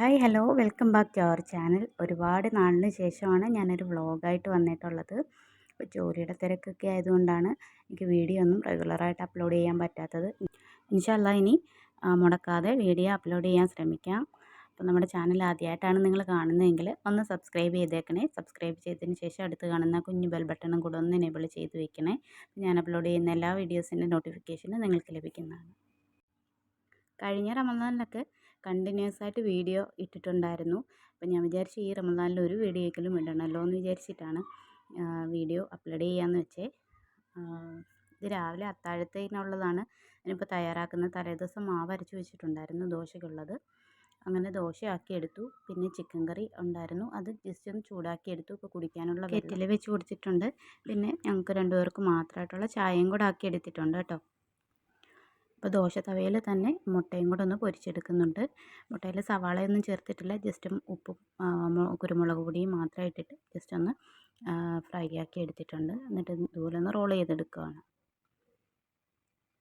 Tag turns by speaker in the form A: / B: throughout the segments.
A: Hi hello welcome back to our channel. ഒരുപാട് നാളിന് ശേഷമാണ് ഞാനൊരു വ്ളോഗായിട്ട് വന്നിട്ടുള്ളത്. ഇപ്പോൾ ജോലിയുടെ തിരക്കൊക്കെ ആയതുകൊണ്ടാണ് എനിക്ക് വീഡിയോ ഒന്നും റെഗുലറായിട്ട് അപ്ലോഡ് ചെയ്യാൻ പറ്റാത്തത്. ഇൻഷാ അല്ലാ ഇനി മുടക്കാതെ വീഡിയോ അപ്ലോഡ് ചെയ്യാൻ ശ്രമിക്കാം. അപ്പോൾ നമ്മുടെ ചാനൽ ആദ്യമായിട്ടാണ് നിങ്ങൾ കാണുന്നതെങ്കിൽ ഒന്ന് സബ്സ്ക്രൈബ് ചെയ്തേക്കണേ. സബ്സ്ക്രൈബ് ചെയ്തതിന് ശേഷം അടുത്ത് കാണുന്ന കുഞ്ഞു ബെൽ ബട്ടണും കൂടെ ഒന്ന് എനേബിൾ ചെയ്ത് വെക്കണേ. ഞാൻ അപ്ലോഡ് ചെയ്യുന്ന എല്ലാ വീഡിയോസിൻ്റെ നോട്ടിഫിക്കേഷൻ നിങ്ങൾക്ക് ലഭിക്കുന്നതാണ്. കഴിഞ്ഞ റമദാനിലൊക്കെ കണ്ടിന്യൂസ് ആയിട്ട് വീഡിയോ ഇട്ടിട്ടുണ്ടായിരുന്നു. അപ്പോൾ ഞാൻ വിചാരിച്ചു ഈ റമദാനിൽ ഒരു വീഡിയോയെങ്കിലും ഇടണമല്ലോ എന്ന് വിചാരിച്ചിട്ടാണ് വീഡിയോ അപ്ലോഡ് ചെയ്യാമെന്ന് വെച്ചേ. ഇത് രാവിലെ അത്താഴത്തേനുള്ളതാണ്. ഞാനിപ്പോൾ തയ്യാറാക്കുന്നത്. തലേദിവസം മാവ് അരച്ച് വെച്ചിട്ടുണ്ടായിരുന്നു ദോശയ്ക്കുള്ളത്. അങ്ങനെ ദോശയാക്കി എടുത്തു. പിന്നെ ചിക്കൻ കറി ഉണ്ടായിരുന്നു, അത് ജസ്റ്റ് ഒന്ന് ചൂടാക്കി എടുത്തു. ഇപ്പോൾ കുടിക്കാനുള്ള കെറ്റിൽ വെച്ച് കൊടുത്തിട്ടുണ്ട്. പിന്നെ ഞങ്ങൾക്ക് രണ്ടുപേർക്ക് മാത്രമായിട്ടുള്ള ചായയും കൂടെ ആക്കി എടുത്തിട്ടുണ്ട് കേട്ടോ. അപ്പോൾ ദോശ തവയിൽ തന്നെ മുട്ടയും കൂടെ ഒന്ന് പൊരിച്ചെടുക്കുന്നുണ്ട്. മുട്ടയിൽ സവാളയൊന്നും ചേർത്തിട്ടില്ല, ജസ്റ്റ് ഉപ്പും കുരുമുളക് പൊടിയും മാത്രം ഇട്ടിട്ട് ജസ്റ്റ് ഒന്ന് ഫ്രൈ ആക്കി എടുത്തിട്ടുണ്ട്. എന്നിട്ട് ഇതുപോലെ ഒന്ന് റോൾ ചെയ്തെടുക്കുകയാണ്.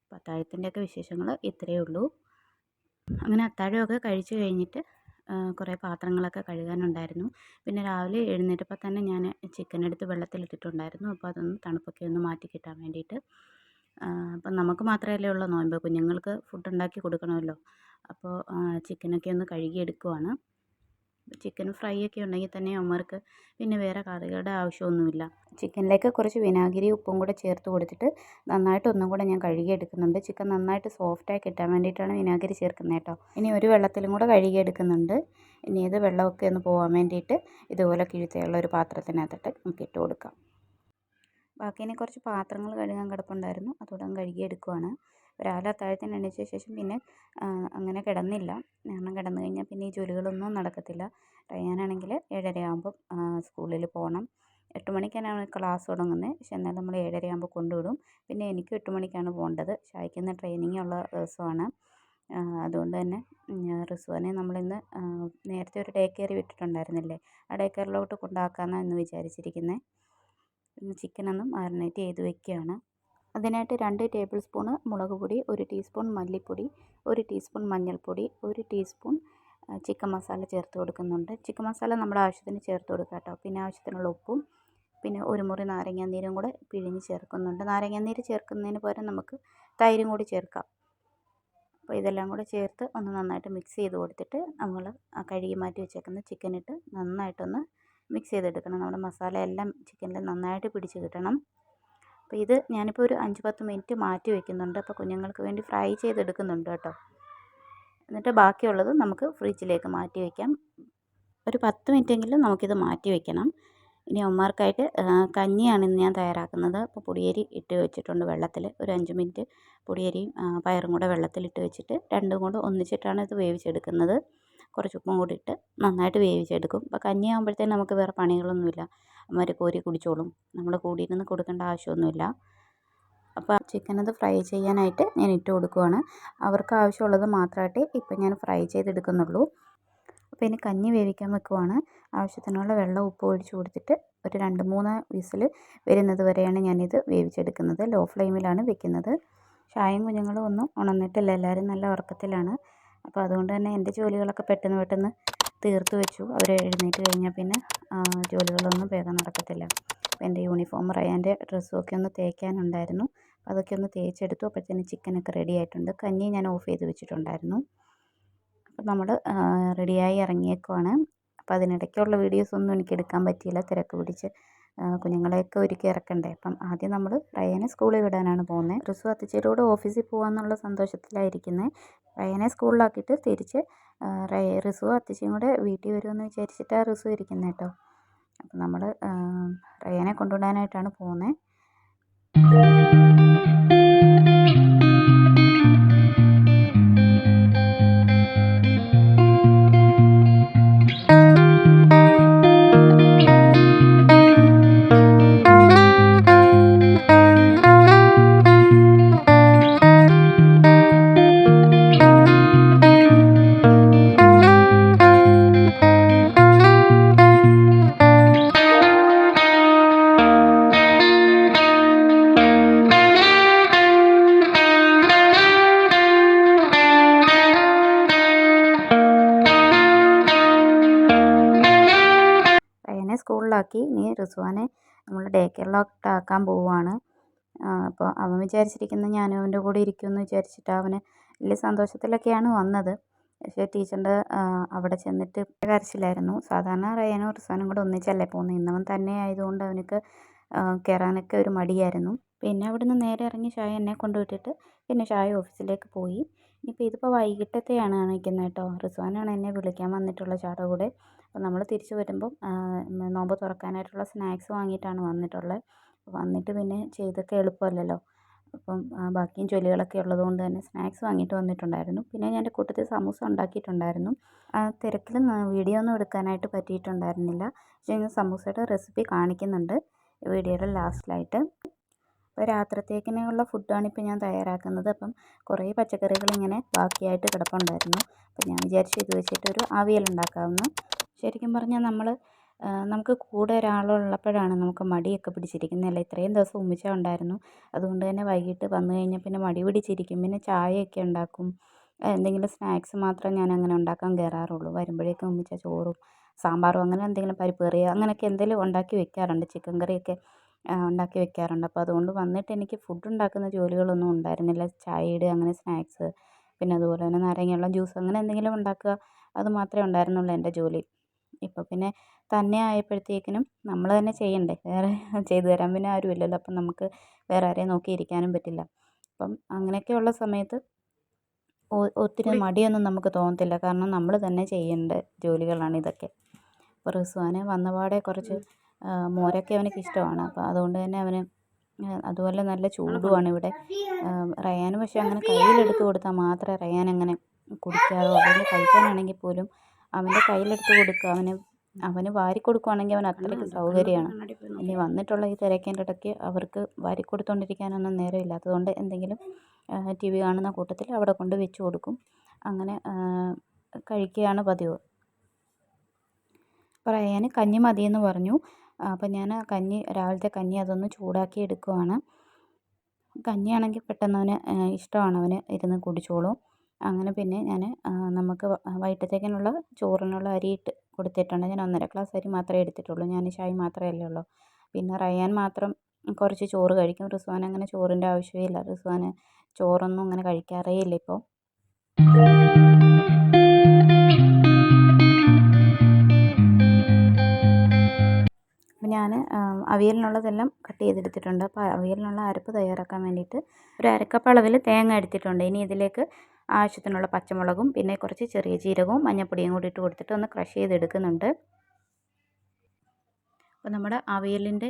A: അപ്പോൾ അത്താഴത്തിൻ്റെയൊക്കെ വിശേഷങ്ങൾ ഇത്രയേ ഉള്ളൂ. അങ്ങനെ അത്താഴമൊക്കെ കഴിച്ച് കഴിഞ്ഞിട്ട് കുറേ പാത്രങ്ങളൊക്കെ കഴുകാനുണ്ടായിരുന്നു. പിന്നെ രാവിലെ എഴുന്നേറ്റപ്പോൾ തന്നെ ഞാൻ ചിക്കൻ എടുത്ത് വെള്ളത്തിലിട്ടിട്ടുണ്ടായിരുന്നു. അപ്പോൾ അതൊന്ന് തണുപ്പൊക്കെ ഒന്ന് മാറ്റി കിട്ടാൻ വേണ്ടിയിട്ട്. അപ്പം നമുക്ക് മാത്രമല്ലേ ഉള്ളൂ നോയമ്പ്, കുഞ്ഞുങ്ങൾക്ക് ഫുഡ് ഉണ്ടാക്കി കൊടുക്കണമല്ലോ. അപ്പോൾ ചിക്കനൊക്കെ ഒന്ന് കഴുകിയെടുക്കുവാണ്. ചിക്കൻ ഫ്രൈ ഒക്കെ ഉണ്ടെങ്കിൽ തന്നെ അവന്മാർക്ക് പിന്നെ വേറെ കറികളുടെ ആവശ്യമൊന്നുമില്ല. ചിക്കനിലേക്ക് കുറച്ച് വിനാഗിരി ഉപ്പും കൂടെ ചേർത്ത് കൊടുത്തിട്ട് നന്നായിട്ട് ഒന്നും കൂടെ ഞാൻ കഴുകിയെടുക്കുന്നുണ്ട്. ചിക്കൻ നന്നായിട്ട് സോഫ്റ്റായി കിട്ടാൻ വേണ്ടിയിട്ടാണ് വിനാഗിരി ചേർക്കുന്നത് കേട്ടോ. ഇനി ഒരു വെള്ളത്തിലും കൂടെ കഴുകിയെടുക്കുന്നുണ്ട്. ഇനി ഇത് വെള്ളമൊക്കെ ഒന്ന് പോകാൻ വേണ്ടിയിട്ട് ഇതുപോലെ കിഴുത്തയുള്ള ഒരു പാത്രത്തിനകത്തിട്ട് നമുക്ക് ഇട്ട് കൊടുക്കാം. ബാക്കി ഇനി കുറച്ച് പാത്രങ്ങൾ കഴുകാൻ കിടപ്പുണ്ടായിരുന്നു, അതുകൂടെ കഴുകിയെടുക്കുവാണ്. രാവിലെ അത്താഴത്തിന് എണീച്ച ശേഷം പിന്നെ അങ്ങനെ കിടന്നില്ല. കാരണം കിടന്നു കഴിഞ്ഞാൽ പിന്നെ ഈ ജോലികളൊന്നും നടക്കത്തില്ല. റയ്യാനാണെങ്കിൽ 7:30 ആകുമ്പം സ്കൂളിൽ പോകണം. 8 മണിക്കാണ് ക്ലാസ് തുടങ്ങുന്നത്. പക്ഷെ എന്നാലും നമ്മൾ 7:30 ആകുമ്പോൾ കൊണ്ടുവിടും. പിന്നെ എനിക്കും 8 മണിക്കാണ് പോകേണ്ടത്. ഷായ്ക്കുന്ന ട്രെയിനിങ് ഉള്ള ദിവസമാണ്. അതുകൊണ്ട് തന്നെ റിസുവിനെ നമ്മളിന്ന് നേരത്തെ ഒരു ഡേ കെയർ വിട്ടിട്ടുണ്ടായിരുന്നില്ലേ, ആ ഡേ കെയറിലോട്ട് കൊണ്ടാക്കാമെന്നാണ് ഇന്ന് വിചാരിച്ചിരിക്കുന്നത്. ചിക്കനൊന്ന് മാരിനേറ്റ് ചെയ്ത് വെക്കുകയാണ്. അതിനായിട്ട് 2 ടേബിൾ സ്പൂണ് മുളക് പൊടി, 1 ടീസ്പൂൺ മല്ലിപ്പൊടി, 1 ടീസ്പൂൺ മഞ്ഞൾപ്പൊടി, 1 ടീസ്പൂൺ ചിക്കൻ മസാല ചേർത്ത് കൊടുക്കുന്നുണ്ട്. ചിക്കൻ മസാല നമ്മുടെ ആവശ്യത്തിന് ചേർത്ത് കൊടുക്കുക കേട്ടോ. പിന്നെ ആവശ്യത്തിനുള്ള ഉപ്പും പിന്നെ ഒരു മുറി നാരങ്ങാനീരും കൂടെ പിഴിഞ്ഞ് ചേർക്കുന്നുണ്ട്. നാരങ്ങാനീര് ചേർക്കുന്നതിന് പകരം നമുക്ക് തൈരും കൂടി ചേർക്കാം. അപ്പോൾ ഇതെല്ലാം കൂടെ ചേർത്ത് ഒന്ന് നന്നായിട്ട് മിക്സ് ചെയ്ത് കൊടുത്തിട്ട് നമ്മൾ കഴുകി മാറ്റി വെച്ചേക്കുന്ന ചിക്കനിട്ട് നന്നായിട്ടൊന്ന് മിക്സ് ചെയ്തെടുക്കണം. നമ്മുടെ മസാല എല്ലാം ചിക്കനിൽ നന്നായിട്ട് പിടിച്ച് കിട്ടണം. അപ്പോൾ ഇത് ഞാനിപ്പോൾ ഒരു 5-10 മിനിറ്റ് മാറ്റി വയ്ക്കുന്നുണ്ട്. അപ്പോൾ കുഞ്ഞുങ്ങൾക്ക് വേണ്ടി ഫ്രൈ ചെയ്തെടുക്കുന്നുണ്ട് കേട്ടോ. എന്നിട്ട് ബാക്കിയുള്ളത് നമുക്ക് ഫ്രിഡ്ജിലേക്ക് മാറ്റി വയ്ക്കാം. ഒരു 10 മിനിറ്റെങ്കിലും നമുക്കിത് മാറ്റി വയ്ക്കണം. ഇനി അവന്മാർക്കായിട്ട് കഞ്ഞിയാണ് ഇന്ന് ഞാൻ തയ്യാറാക്കുന്നത്. അപ്പോൾ പൊടിയരി ഇട്ട് വെച്ചിട്ടുണ്ട് വെള്ളത്തിൽ. ഒരു 5 മിനിറ്റ് പൊടിയരിയും പയറും കൂടെ വെള്ളത്തിലിട്ട് വെച്ചിട്ട് രണ്ടും കൂടെ ഒന്നിച്ചിട്ടാണ് ഇത് വേവിച്ചെടുക്കുന്നത്. കുറച്ച് ഉപ്പും കൂടി ഇട്ട് നന്നായിട്ട് വേവിച്ചെടുക്കും. അപ്പോൾ കഞ്ഞിയാകുമ്പോഴത്തേനും നമുക്ക് വേറെ പണികളൊന്നുമില്ല. അവന്മാർ കോരി കുടിച്ചോളും, നമ്മൾ കൂടിയിരുന്ന് കൊടുക്കേണ്ട ആവശ്യമൊന്നുമില്ല. അപ്പോൾ ചിക്കനത് ഫ്രൈ ചെയ്യാനായിട്ട് ഞാൻ ഇട്ട് കൊടുക്കുവാണ്. അവർക്ക് ആവശ്യമുള്ളത് മാത്രമായിട്ട് ഇപ്പം ഞാൻ ഫ്രൈ ചെയ്തെടുക്കുന്നുള്ളൂ. അപ്പോൾ ഇനി കഞ്ഞി വേവിക്കാൻ വെക്കുവാണ്. ആവശ്യത്തിനുള്ള വെള്ളം ഉപ്പ് ഒഴിച്ച് കൊടുത്തിട്ട് ഒരു 2-3 വിസിൽ വരുന്നത് വരെയാണ് ഞാനിത് വേവിച്ചെടുക്കുന്നത്. ലോ ഫ്ലെയിമിലാണ് വെക്കുന്നത്. ഷായും കുഞ്ഞുങ്ങളും ഒന്നും ഉണർന്നിട്ടില്ല, എല്ലാവരും നല്ല ഉറക്കത്തിലാണ്. അപ്പോൾ അതുകൊണ്ട് തന്നെ എൻ്റെ ജോലികളൊക്കെ പെട്ടെന്ന് തീർത്ത് വെച്ചു. അവർ എഴുന്നേറ്റ് കഴിഞ്ഞാൽ പിന്നെ ജോലികളൊന്നും വേഗം നടക്കത്തില്ല. അപ്പോൾ എൻ്റെ യൂണിഫോം റയാൻ്റെ ഡ്രസ്സുമൊക്കെ ഒന്ന് തേക്കാനുണ്ടായിരുന്നു. അതൊക്കെ ഒന്ന് തേച്ചെടുത്തു. അപ്പോഴത്തേന് ചിക്കനൊക്കെ റെഡി ആയിട്ടുണ്ട്. കഞ്ഞി ഞാൻ ഓഫ് ചെയ്ത് വെച്ചിട്ടുണ്ടായിരുന്നു. അപ്പോൾ നമ്മൾ റെഡിയായി ഇറങ്ങിയേക്കുവാണ്. അപ്പോൾ അതിനിടയ്ക്കുള്ള വീഡിയോസൊന്നും എനിക്ക് എടുക്കാൻ പറ്റിയില്ല, തിരക്ക് പിടിച്ച് കുഞ്ഞുങ്ങളെയൊക്കെ ഒരുക്കി ഇറക്കണ്ടേ. അപ്പം ആദ്യം നമ്മൾ റയാനെ സ്കൂളിൽ വിടാനാണ് പോകുന്നത്. റിസു അത്തിച്ചേരൂടെ ഓഫീസിൽ പോകാമെന്നുള്ള സന്തോഷത്തിലായിരിക്കുന്നത്. റയാനെ സ്കൂളിലാക്കിയിട്ട് തിരിച്ച് റിസു അത്തിച്ചയും കൂടെ വീട്ടിൽ വരുമെന്ന് വിചാരിച്ചിട്ടാണ് റിസു ഇരിക്കുന്നത് കേട്ടോ. അപ്പം നമ്മൾ റയാനെ കൊണ്ടുവിടാനായിട്ടാണ് പോകുന്നത്. സ്കൂളിലാക്കി. ഇനി റിസ്വാനെ നമ്മൾ ഡേ കെയറിലോട്ടാക്കാൻ പോവുകയാണ്. അപ്പോൾ അവൻ വിചാരിച്ചിരിക്കുന്നത് ഞാനും അവൻ്റെ കൂടെ ഇരിക്കുമെന്ന് വിചാരിച്ചിട്ട് അവന് വലിയ സന്തോഷത്തിലൊക്കെയാണ് വന്നത്. പക്ഷേ ടീച്ചറിൻ്റെ അവിടെ ചെന്നിട്ട് കരച്ചിലായിരുന്നു. സാധാരണ റയാനും റിസ്വാനും കൂടെ ഒന്നിച്ചല്ലേ പോകുന്നത്. ഇന്നവൻ തന്നെ ആയതുകൊണ്ട് അവനക്ക് കയറാനൊക്കെ ഒരു മടിയായിരുന്നു. പിന്നെ അവിടുന്ന് നേരെ ഇറങ്ങി ഷായ എന്നെ കൊണ്ടുവിട്ടിട്ട് പിന്നെ ഷായ ഓഫീസിലേക്ക് പോയി. ഇനിയിപ്പോൾ ഇതിപ്പോൾ വൈകിട്ടത്തെയാണ് കാണിക്കുന്നത് കേട്ടോ. റിസ്വാനാണ് എന്നെ വിളിക്കാൻ വന്നിട്ടുള്ള ഷായുടെ കൂടെ. അപ്പോൾ നമ്മൾ തിരിച്ച് വരുമ്പം നോമ്പ് തുറക്കാനായിട്ടുള്ള സ്നാക്സ് വാങ്ങിയിട്ടാണ് വന്നിട്ടുള്ളത്. വന്നിട്ട് പിന്നെ ചെയ്തൊക്കെ എളുപ്പമല്ലല്ലോ. അപ്പം ബാക്കിയും ജോലികളൊക്കെ ഉള്ളതുകൊണ്ട് തന്നെ സ്നാക്സ് വാങ്ങിയിട്ട് വന്നിട്ടുണ്ടായിരുന്നു. പിന്നെ ഞാൻ എൻ്റെ കൂട്ടത്തിൽ സമൂസ ഉണ്ടാക്കിയിട്ടുണ്ടായിരുന്നു. തിരക്കിൽ വീഡിയോ ഒന്നും എടുക്കാനായിട്ട് പറ്റിയിട്ടുണ്ടായിരുന്നില്ല. പക്ഷേ ഞാൻ സമൂസയുടെ റെസിപ്പി കാണിക്കുന്നുണ്ട് വീഡിയോയുടെ ലാസ്റ്റിലായിട്ട്. അപ്പോൾ രാത്രിത്തേക്കിനുള്ള ഫുഡാണ് ഇപ്പോൾ ഞാൻ തയ്യാറാക്കുന്നത്. അപ്പം കുറേ പച്ചക്കറികൾ ഇങ്ങനെ ബാക്കിയായിട്ട് കിടപ്പുണ്ടായിരുന്നു. അപ്പോൾ ഞാൻ വിചാരിച്ചു ഇത് വെച്ചിട്ടൊരു അവിയൽ ഉണ്ടാക്കാമെന്ന്. ശരിക്കും പറഞ്ഞാൽ നമുക്ക് കൂടെ ഒരാളുള്ളപ്പോഴാണ് നമുക്ക് മടിയൊക്കെ പിടിച്ചിരിക്കുന്നതല്ലേ. ഇത്രയും ദിവസം ഉമ്മിച്ച ഉണ്ടായിരുന്നു. അതുകൊണ്ട് തന്നെ വൈകിട്ട് വന്നു കഴിഞ്ഞാൽ പിന്നെ മടി പിടിച്ചിരിക്കും. പിന്നെ ചായയൊക്കെ ഉണ്ടാക്കും. എന്തെങ്കിലും സ്നാക്സ് മാത്രം ഞാൻ അങ്ങനെ ഉണ്ടാക്കാൻ കയറാറുള്ളൂ. വരുമ്പോഴേക്കും ഉമ്മിച്ച ചോറും സാമ്പാറും അങ്ങനെ എന്തെങ്കിലും പരിപ്പ് കറിയോ അങ്ങനെയൊക്കെ എന്തെങ്കിലും ഉണ്ടാക്കി വെക്കാറുണ്ട്. ചിക്കൻ കറിയൊക്കെ ഉണ്ടാക്കി വെക്കാറുണ്ട്. അപ്പോൾ അതുകൊണ്ട് വന്നിട്ട് എനിക്ക് ഫുഡ് ഉണ്ടാക്കുന്ന ജോലികളൊന്നും ഉണ്ടായിരുന്നില്ല. ചായയുടെ അങ്ങനെ സ്നാക്സ്, പിന്നെ അതുപോലെ തന്നെ നാരങ്ങയുള്ള ജ്യൂസ് അങ്ങനെ എന്തെങ്കിലും ഉണ്ടാക്കുക, അത് മാത്രമേ ഉണ്ടായിരുന്നുള്ളൂ എൻ്റെ ജോലി. ഇപ്പോൾ പിന്നെ തന്നെ ആയപ്പോഴത്തേക്കിനും നമ്മൾ തന്നെ ചെയ്യണ്ടേ, വേറെ ചെയ്തു തരാൻ പിന്നെ ആരുമില്ലല്ലോ. അപ്പം നമുക്ക് വേറെ ആരെയും നോക്കിയിരിക്കാനും പറ്റില്ല. അപ്പം അങ്ങനെയൊക്കെയുള്ള സമയത്ത് ഒത്തിരി മടിയൊന്നും നമുക്ക് തോന്നത്തില്ല. കാരണം നമ്മൾ തന്നെ ചെയ്യേണ്ട ജോലികളാണ് ഇതൊക്കെ. അപ്പോൾ റിസ്വാന് വന്നപാടെ കുറച്ച് മോരൊക്കെ അവനക്ക് ഇഷ്ടമാണ്. അപ്പോൾ അതുകൊണ്ട് തന്നെ അവന് അതുപോലെ നല്ല ചൂടുമാണ് ഇവിടെ. റയാന് പക്ഷേ അങ്ങനെ കയ്യിലെടുത്ത് കൊടുത്താൽ മാത്രമേ റയാൻ അങ്ങനെ കുടിക്കാറോ അല്ലെങ്കിൽ കഴിക്കാനാണെങ്കിൽ പോലും അവൻ്റെ കയ്യിലെടുത്ത് കൊടുക്കുക. അവന് വാരി കൊടുക്കുകയാണെങ്കിൽ അവൻ അത്രയ്ക്ക് സൗകര്യമാണ്. ഇനി വന്നിട്ടുള്ള ഈ തിരക്കേൻ്റെ ഇടയ്ക്ക് അവർക്ക് വാരി കൊടുത്തുകൊണ്ടിരിക്കാനൊന്നും നേരമില്ലാത്തതുകൊണ്ട് എന്തെങ്കിലും TV കാണുന്ന കൂട്ടത്തിൽ അവിടെ കൊണ്ട് വെച്ച് കൊടുക്കും. അങ്ങനെ കഴിക്കുകയാണ് പതിവ്. അപ്പോൾ റയാന് കഞ്ഞി മതിയെന്ന് പറഞ്ഞു. അപ്പം ഞാൻ രാവിലത്തെ കഞ്ഞി അതൊന്ന് ചൂടാക്കി എടുക്കുവാണ്. കഞ്ഞിയാണെങ്കിൽ പെട്ടെന്ന് അവന് ഇഷ്ടമാണ്, അവന് ഇരുന്ന് കുടിച്ചോളും. അങ്ങനെ പിന്നെ ഞാൻ നമുക്ക് വൈകിട്ടത്തേക്കിനുള്ള ചോറിനുള്ള അരി ഇട്ട് കൊടുത്തിട്ടുണ്ട്. ഞാൻ 1.5 ഗ്ലാസ് അരി മാത്രമേ എടുത്തിട്ടുള്ളൂ. ഞാൻ ഷായി മാത്രമല്ലേ ഉള്ളൂ. പിന്നെ റയാൻ മാത്രം കുറച്ച് ചോറ് കഴിക്കും. റിസ്വാൻ അങ്ങനെ ചോറിൻ്റെ ആവശ്യമില്ല. റിസ്വാന് ചോറൊന്നും അങ്ങനെ കഴിക്കാറേ ഇല്ല ഇപ്പോൾ. അപ്പോൾ ഞാൻ അവിയലിനുള്ളതെല്ലാം കട്ട് ചെയ്തെടുത്തിട്ടുണ്ട്. അപ്പോൾ അവിയലിനുള്ള അരപ്പ് തയ്യാറാക്കാൻ വേണ്ടിയിട്ട് ഒരു അരക്കപ്പ് അളവിൽ തേങ്ങ എടുത്തിട്ടുണ്ട്. ഇനി ഇതിലേക്ക് ആവശ്യത്തിനുള്ള പച്ചമുളകും പിന്നെ കുറച്ച് ചെറിയ ജീരകവും മഞ്ഞൾപ്പൊടിയും കൂടി ഇട്ട് കൊടുത്തിട്ട് ഒന്ന് ക്രഷ് ചെയ്തെടുക്കുന്നുണ്ട്. അപ്പോൾ നമ്മുടെ അവിയലിൻ്റെ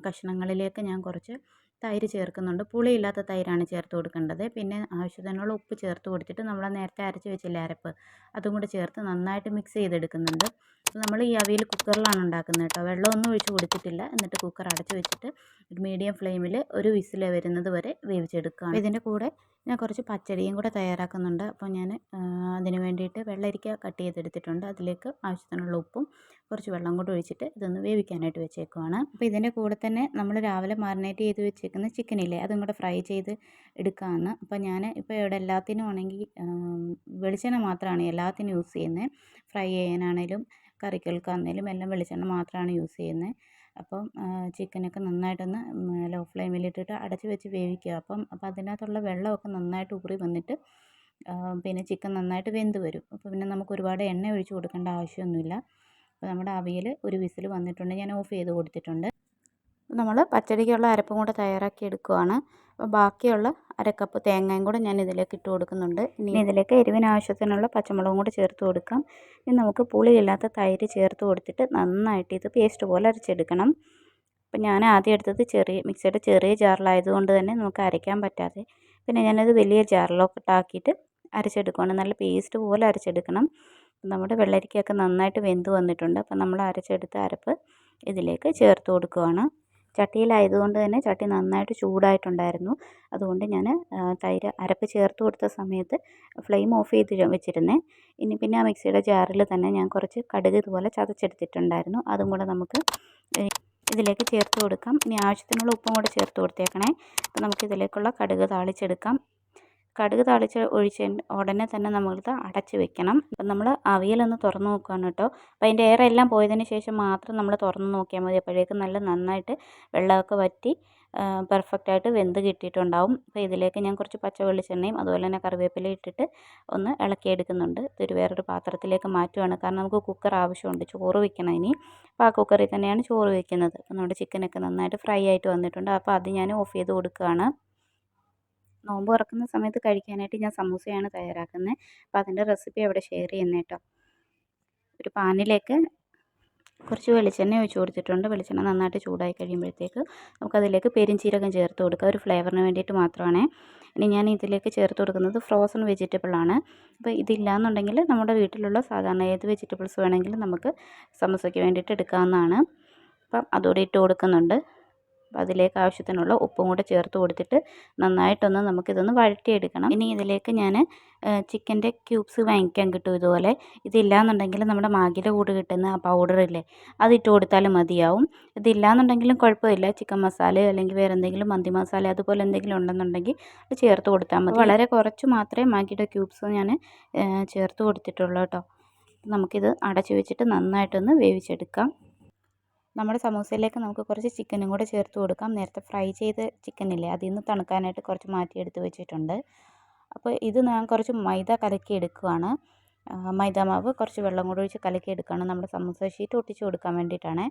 A: കഷ്ണങ്ങളിലേക്ക് ഞാൻ കുറച്ച് തൈര് ചേർക്കുന്നുണ്ട്. പുളിയില്ലാത്ത തൈരാണ് ചേർത്ത് കൊടുക്കേണ്ടത്. പിന്നെ ആവശ്യത്തിനുള്ള ഉപ്പ് ചേർത്ത് കൊടുത്തിട്ട് നമ്മൾ നേരത്തെ അരച്ച് വെച്ചില്ലേ അരപ്പ്, അതും കൂടെ ചേർത്ത് നന്നായിട്ട് മിക്സ് ചെയ്തെടുക്കുന്നുണ്ട്. നമ്മൾ ഈ അവിയൽ കുക്കറിലാണ് ഉണ്ടാക്കുന്നത് കേട്ടോ. വെള്ളമൊന്നും ഒഴിച്ച് കൊടുത്തിട്ടില്ല. എന്നിട്ട് കുക്കർ അടച്ച് വെച്ചിട്ട് ഒരു മീഡിയം ഫ്ലെയിമിൽ ഒരു വിസിൽ വരുന്നത് വരെ വേവിച്ചെടുക്കുകയാണ്. ഇതിൻ്റെ കൂടെ ഞാൻ കുറച്ച് പച്ചടിയും കൂടെ തയ്യാറാക്കുന്നുണ്ട്. അപ്പോൾ ഞാൻ അതിന് വേണ്ടിയിട്ട് വെള്ളരിക്ക കട്ട് ചെയ്തെടുത്തിട്ടുണ്ട്. അതിലേക്ക് ആവശ്യത്തിനുള്ള ഉപ്പും കുറച്ച് വെള്ളം കൂടെ ഒഴിച്ചിട്ട് ഇതൊന്ന് വേവിക്കാനായിട്ട് വെച്ചേക്കുവാണ്. അപ്പോൾ ഇതിൻ്റെ കൂടെ തന്നെ നമ്മൾ രാവിലെ മാറിനേറ്റ് ചെയ്ത് വെച്ചേക്കുന്ന ചിക്കനില്ലേ, അതും കൂടെ ഫ്രൈ ചെയ്ത് എടുക്കുകയാണ്. അപ്പോൾ ഞാൻ ഇപ്പോൾ ഇവിടെ എല്ലാത്തിനും ആണെങ്കിൽ വെളിച്ചെണ്ണ മാത്രമാണ് എല്ലാത്തിനും യൂസ് ചെയ്യുന്നത്. ഫ്രൈ ചെയ്യാനാണേലും കറികൾക്കാണെങ്കിലും എല്ലാം വെളിച്ചെണ്ണ മാത്രമാണ് യൂസ് ചെയ്യുന്നത്. അപ്പം ചിക്കനൊക്കെ നന്നായിട്ടൊന്ന് ലോ ഫ്ലെയിമിലിട്ടിട്ട് അടച്ച് വെച്ച് വേവിക്കുക. അപ്പോൾ അതിനകത്തുള്ള വെള്ളമൊക്കെ നന്നായിട്ട് ഊറി വന്നിട്ട് പിന്നെ ചിക്കൻ നന്നായിട്ട് വെന്ത് വരും. അപ്പോൾ പിന്നെ നമുക്ക് ഒരുപാട് എണ്ണ ഒഴിച്ച് കൊടുക്കേണ്ട ആവശ്യമൊന്നുമില്ല. അപ്പോൾ നമ്മുടെ അവിയൽ ഒരു വിസിൽ വന്നിട്ടുണ്ട്. ഞാൻ ഓഫ് ചെയ്ത് കൊടുത്തിട്ടുണ്ട്. നമ്മൾ പച്ചടിക്കുള്ള അരപ്പും കൂടെ തയ്യാറാക്കി എടുക്കുകയാണ്. അപ്പോൾ ബാക്കിയുള്ള അരക്കപ്പ് തേങ്ങയും കൂടെ ഞാൻ ഇതിലേക്ക് ഇട്ട് കൊടുക്കുന്നുണ്ട്. ഇനി ഇതിലേക്ക് എരിവിന് ആവശ്യത്തിനുള്ള പച്ചമുളകും കൂടെ ചേർത്ത് കൊടുക്കാം. ഇനി നമുക്ക് പുളിയില്ലാത്ത തൈര് ചേർത്ത് കൊടുത്തിട്ട് നന്നായിട്ട് ഇത് പേസ്റ്റ് പോലെ അരച്ചെടുക്കണം. അപ്പം ഞാൻ ആദ്യം എടുത്തത് മിക്സിയുടെ ചെറിയ ജാറിലായതുകൊണ്ട് തന്നെ നമുക്ക് അരയ്ക്കാൻ പറ്റാതെ പിന്നെ ഞാനത് വലിയ ജാറിലോട്ടാക്കിയിട്ട് അരച്ചെടുക്കുകയാണ്. നല്ല പേസ്റ്റ് പോലെ അരച്ചെടുക്കണം. നമ്മുടെ വെള്ളരിക്കയൊക്കെ നന്നായിട്ട് വെന്ത് വന്നിട്ടുണ്ട്. അപ്പം നമ്മൾ അരച്ചെടുത്ത അരപ്പ് ഇതിലേക്ക് ചേർത്ത് കൊടുക്കുകയാണ്. ചട്ടിയിലായതുകൊണ്ട് തന്നെ ചട്ടി നന്നായിട്ട് ചൂടായിട്ടുണ്ടായിരുന്നു. അതുകൊണ്ട് ഞാൻ അരപ്പ് ചേർത്ത് കൊടുത്ത സമയത്ത് ഫ്ലെയിം ഓഫ് ചെയ്ത് വെച്ചിരുന്നേ. ഇനി പിന്നെ ആ മിക്സിയുടെ ജാറിൽ തന്നെ ഞാൻ കുറച്ച് കടുക് ഇതുപോലെ ചതച്ചെടുത്തിട്ടുണ്ടായിരുന്നു. അതും കൂടെ നമുക്ക് ഇതിലേക്ക് ചേർത്ത് കൊടുക്കാം. ഇനി ആവശ്യത്തിനുള്ള ഉപ്പും കൂടെ ചേർത്ത് കൊടുത്തേക്കണേ. അപ്പോൾ നമുക്കിതിലേക്കുള്ള കടുക് താളിച്ചെടുക്കാം. കടുക് താളിച്ച് ഒഴിച്ച് ഉടനെ തന്നെ നമ്മളിത് അടച്ച് വെക്കണം. അപ്പം നമ്മൾ അവിയലൊന്ന് തുറന്ന് നോക്കുകയാണ് കേട്ടോ. അപ്പോൾ അതിൻ്റെ എയർ എല്ലാം പോയതിന് ശേഷം മാത്രം നമ്മൾ തുറന്ന് നോക്കിയാൽ മതി. അപ്പോഴേക്കും നന്നായിട്ട് വെള്ളമൊക്കെ വറ്റി പെർഫെക്റ്റായിട്ട് വെന്ത് കിട്ടിയിട്ടുണ്ടാവും. അപ്പോൾ ഇതിലേക്ക് ഞാൻ കുറച്ച് പച്ച വെളിച്ചെണ്ണയും അതുപോലെ തന്നെ കറിവേപ്പില ഇട്ടിട്ട് ഒന്ന് ഇളക്കിയെടുക്കുന്നുണ്ട്. ഇതൊരു വേറൊരു പാത്രത്തിലേക്ക് മാറ്റുകയാണ്. കാരണം നമുക്ക് കുക്കർ ആവശ്യമുണ്ട്, ചോറ് വെക്കണം ഇനി. അപ്പോൾ ആ കുക്കറിൽ തന്നെയാണ് ചോറ് വെക്കുന്നത്. അപ്പോൾ നമ്മുടെ ചിക്കനൊക്കെ നന്നായിട്ട് ഫ്രൈ ആയിട്ട് വന്നിട്ടുണ്ട്. അപ്പോൾ അത് ഞാൻ ഓഫ് ചെയ്ത് കൊടുക്കുകയാണ്. നോമ്പ് തുറക്കുന്ന സമയത്ത് കഴിക്കാനായിട്ട് ഞാൻ സമൂസയാണ് തയ്യാറാക്കുന്നത്. അപ്പോൾ അതിൻ്റെ റെസിപ്പി അവിടെ ഷെയർ ചെയ്യുന്നത് കേട്ടോ. ഒരു പാനിലേക്ക് കുറച്ച് വെളിച്ചെണ്ണ ഒഴിച്ച് കൊടുത്തിട്ടുണ്ട്. വെളിച്ചെണ്ണ നന്നായിട്ട് ചൂടായി കഴിയുമ്പോഴത്തേക്ക് നമുക്കതിലേക്ക് പെരുംജീരകം ചേർത്ത് കൊടുക്കുക. ഒരു ഫ്ലേവറിന് വേണ്ടിയിട്ട് മാത്രമാണ്. ഇനി ഞാൻ ഇതിലേക്ക് ചേർത്ത് കൊടുക്കുന്നത് ഫ്രോസൺ വെജിറ്റബിളാണ്. അപ്പോൾ ഇതില്ലാന്നുണ്ടെങ്കിൽ നമ്മുടെ വീട്ടിലുള്ള സാധാരണ ഏത് വെജിറ്റബിൾസ് വേണമെങ്കിലും നമുക്ക് സമൂസയ്ക്ക് വേണ്ടിയിട്ട് എടുക്കാവുന്നതാണ്. അപ്പം അതോടെ ഇട്ട് കൊടുക്കുന്നുണ്ട്. അപ്പോൾ അതിലേക്ക് ആവശ്യത്തിനുള്ള ഉപ്പും കൂടെ ചേർത്ത് കൊടുത്തിട്ട് നന്നായിട്ടൊന്ന് നമുക്കിതൊന്ന് വഴറ്റിയെടുക്കണം. ഇനി ഇതിലേക്ക് ഞാൻ ചിക്കൻ്റെ ക്യൂബ്സ് വാങ്ങിക്കാൻ കിട്ടും ഇതുപോലെ. ഇതില്ലാന്നുണ്ടെങ്കിൽ നമ്മുടെ മാഗിയുടെ കൂടെ കിട്ടുന്ന ആ പൗഡറില്ലേ, അതിട്ട് കൊടുത്താലും മതിയാവും. ഇതില്ലാന്നുണ്ടെങ്കിലും കുഴപ്പമില്ല. ചിക്കൻ മസാല അല്ലെങ്കിൽ വേറെ എന്തെങ്കിലും മന്തി മസാല അതുപോലെ എന്തെങ്കിലും ഉണ്ടെന്നുണ്ടെങ്കിൽ അത് ചേർത്ത് കൊടുത്താൽ മതി. വളരെ കുറച്ച് മാത്രമേ മാഗിയുടെ ക്യൂബ്സ് ഞാൻ ചേർത്ത് കൊടുത്തിട്ടുള്ളൂ കേട്ടോ. നമുക്കിത് അടച്ചു വെച്ചിട്ട് നന്നായിട്ടൊന്ന് വേവിച്ചെടുക്കാം. നമ്മുടെ സമൂസയിലേക്ക് നമുക്ക് കുറച്ച് ചിക്കനും കൂടെ ചേർത്ത് കൊടുക്കാം. നേരത്തെ ഫ്രൈ ചെയ്ത ചിക്കനില്ലേ, അതിൽ നിന്ന് തണുക്കാനായിട്ട് കുറച്ച് മാറ്റിയെടുത്ത് വെച്ചിട്ടുണ്ട്. അപ്പോൾ ഇത് ഞാൻ കുറച്ച് മൈദ കലക്കി എടുക്കുകയാണ്. മൈദ മാവ് കുറച്ച് വെള്ളം കൂടെ ഒഴിച്ച് കലക്കി എടുക്കുകയാണ്. നമ്മുടെ സമൂസ ഷീറ്റ് ഒട്ടിച്ച് കൊടുക്കാൻ വേണ്ടിയിട്ടാണ്.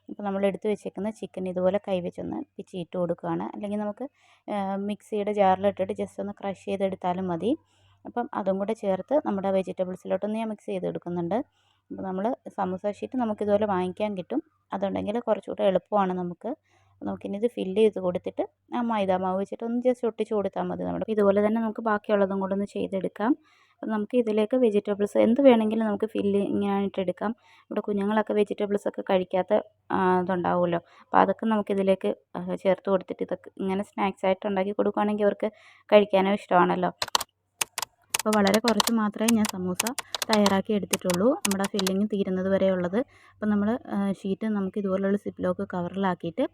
A: അപ്പോൾ നമ്മൾ എടുത്ത് വെച്ചേക്കുന്ന ചിക്കൻ ഇതുപോലെ കൈവച്ചൊന്ന് പിച്ചിട്ട് കൊടുക്കുകയാണ്. അല്ലെങ്കിൽ നമുക്ക് മിക്സിയുടെ ജാറിലിട്ടിട്ട് ജസ്റ്റ് ഒന്ന് ക്രഷ് ചെയ്തെടുത്താലും മതി. അപ്പം അതും കൂടെ ചേർത്ത് നമ്മുടെ വെജിറ്റബിൾസിലോട്ടൊന്ന് ഞാൻ മിക്സ് ചെയ്തെടുക്കുന്നുണ്ട്. അപ്പോൾ നമ്മൾ സമൂസ ഷീറ്റ് നമുക്കിതുപോലെ വാങ്ങിക്കാൻ കിട്ടും. അതുണ്ടെങ്കിൽ കുറച്ചുകൂടെ എളുപ്പമാണ് നമുക്ക്. നമുക്കിനി ഇത് ഫില്ല് ചെയ്ത് കൊടുത്തിട്ട് ആ മൈദ മാവ് വെച്ചിട്ട് ഒന്ന് ജസ്റ്റ് ഒട്ടിച്ച് കൊടുത്താൽ മതി. നമ്മുടെ ഇതുപോലെ തന്നെ നമുക്ക് ബാക്കിയുള്ളതും കൂടെ ഒന്ന് ചെയ്തെടുക്കാം. അപ്പോൾ നമുക്ക് ഇതിലേക്ക് വെജിറ്റബിൾസ് എന്ത് വേണമെങ്കിലും നമുക്ക് ഫില്ലിങ്ങായിട്ട് എടുക്കാം. ഇവിടെ കുഞ്ഞുങ്ങളൊക്കെ വെജിറ്റബിൾസൊക്കെ കഴിക്കാത്ത ഇതുണ്ടാവുമല്ലോ. അപ്പോൾ അതൊക്കെ നമുക്കിതിലേക്ക് ചേർത്ത് കൊടുത്തിട്ട് ഇതൊക്കെ ഇങ്ങനെ സ്നാക്സ് ആയിട്ട് ഉണ്ടാക്കി കൊടുക്കുകയാണെങ്കിൽ അവർക്ക് കഴിക്കാനും ഇഷ്ടമാണല്ലോ. അപ്പോൾ വളരെ കുറച്ച് മാത്രമേ ഞാൻ സമൂസ തയ്യാറാക്കി എടുത്തിട്ടുള്ളൂ. നമ്മുടെ ഫില്ലിങ് തീരുന്നത് വരെ ഉള്ളത്. അപ്പോൾ നമ്മൾ ഷീറ്റ് നമുക്ക് ഇതുപോലുള്ള സിപ്ലോക്ക് കവറിലാക്കിയിട്ട്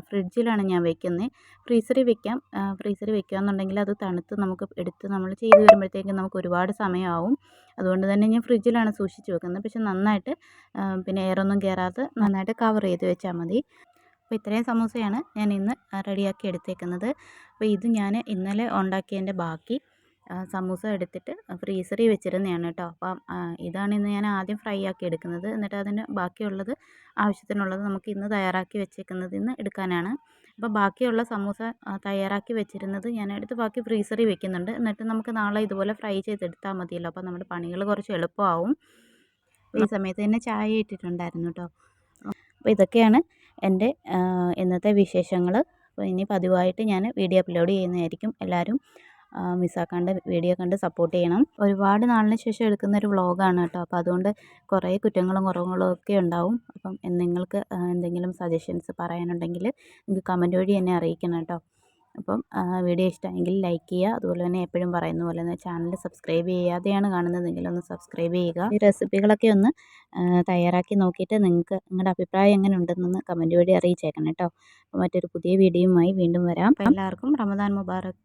A: ഫ്രിഡ്ജിലാണ് ഞാൻ വെക്കുന്നത്. ഫ്രീസറിൽ വെക്കാം. ഫ്രീസറിൽ വെക്കുകയെന്നുണ്ടെങ്കിൽ അത് തണുത്ത് നമുക്ക് എടുത്ത് നമ്മൾ ചെയ്ത് വരുമ്പോഴത്തേക്കും നമുക്ക് ഒരുപാട് സമയമാവും. അതുകൊണ്ട് തന്നെ ഞാൻ ഫ്രിഡ്ജിലാണ് സൂക്ഷിച്ച് വെക്കുന്നത്. പക്ഷെ നന്നായിട്ട് പിന്നെ എയറൊന്നും കയറാതെ നന്നായിട്ട് കവർ ചെയ്ത് വെച്ചാൽ മതി. അപ്പോൾ ഇത്രയും സമൂസയാണ് ഞാൻ ഇന്ന് റെഡിയാക്കി എടുത്തേക്കുന്നത്. അപ്പോൾ ഇത് ഞാൻ ഇന്നലെ ഉണ്ടാക്കിയതിൻ്റെ ബാക്കി സമൂസ എടുത്തിട്ട് ഫ്രീസറിൽ വെച്ചിരുന്നതാണ് കേട്ടോ. അപ്പം ഇതാണ് ഇന്ന് ഞാൻ ആദ്യം ഫ്രൈ ആക്കി എടുക്കുന്നത്. എന്നിട്ട് അതിന് ബാക്കിയുള്ളത് ആവശ്യത്തിനുള്ളത് നമുക്ക് ഇന്ന് തയ്യാറാക്കി വെച്ചേക്കുന്നത് ഇന്ന് എടുക്കാനാണ്. അപ്പോൾ ബാക്കിയുള്ള സമൂസ തയ്യാറാക്കി വെച്ചിരുന്നത് ഞാൻ എടുത്ത് ബാക്കി ഫ്രീസറിൽ വെക്കുന്നുണ്ട്. എന്നിട്ട് നമുക്ക് നാളെ ഇതുപോലെ ഫ്രൈ ചെയ്തെടുത്താൽ മതിയല്ലോ. അപ്പോൾ നമ്മുടെ പണികൾ കുറച്ച് എളുപ്പമാവും. ഈ സമയത്ത് തന്നെ ചായ ഇട്ടിട്ടുണ്ടായിരുന്നു കേട്ടോ. അപ്പോൾ ഇതൊക്കെയാണ് എൻ്റെ ഇന്നത്തെ വിശേഷങ്ങൾ. അപ്പോൾ ഇനി പതിവായിട്ട് ഞാൻ വീഡിയോ അപ്ലോഡ് ചെയ്യുന്നതായിരിക്കും. എല്ലാവരും മിസ്സാക്കാണ്ട് വീഡിയോ കണ്ട് സപ്പോർട്ട് ചെയ്യണം. ഒരുപാട് നാളിന് ശേഷം എടുക്കുന്നൊരു വ്ളോഗാണ് കേട്ടോ. അപ്പോൾ അതുകൊണ്ട് കുറേ കുറ്റങ്ങളും കുറവുകളും ഒക്കെ ഉണ്ടാവും. അപ്പം നിങ്ങൾക്ക് എന്തെങ്കിലും സജഷൻസ് പറയാനുണ്ടെങ്കിൽ നിങ്ങൾക്ക് കമൻറ്റ് വഴി എന്നെ അറിയിക്കണം കേട്ടോ. അപ്പം വീഡിയോ ഇഷ്ടമെങ്കിൽ ലൈക്ക് ചെയ്യുക. അതുപോലെ തന്നെ എപ്പോഴും പറയുന്ന പോലെ തന്നെ ചാനൽ സബ്സ്ക്രൈബ് ചെയ്യാതെയാണ് കാണുന്നതെങ്കിൽ ഒന്ന് സബ്സ്ക്രൈബ് ചെയ്യുക. ഈ റെസിപ്പികളൊക്കെ ഒന്ന് തയ്യാറാക്കി നോക്കിയിട്ട് നിങ്ങൾക്ക് നിങ്ങളുടെ അഭിപ്രായം എങ്ങനെ ഉണ്ടെന്നൊന്ന് കമൻറ്റ് വഴി അറിയിച്ചേക്കണം കേട്ടോ. അപ്പോൾ മറ്റൊരു പുതിയ വീഡിയോയുമായി വീണ്ടും വരാം. എല്ലാവർക്കും റമദാൻ മുബാറക്.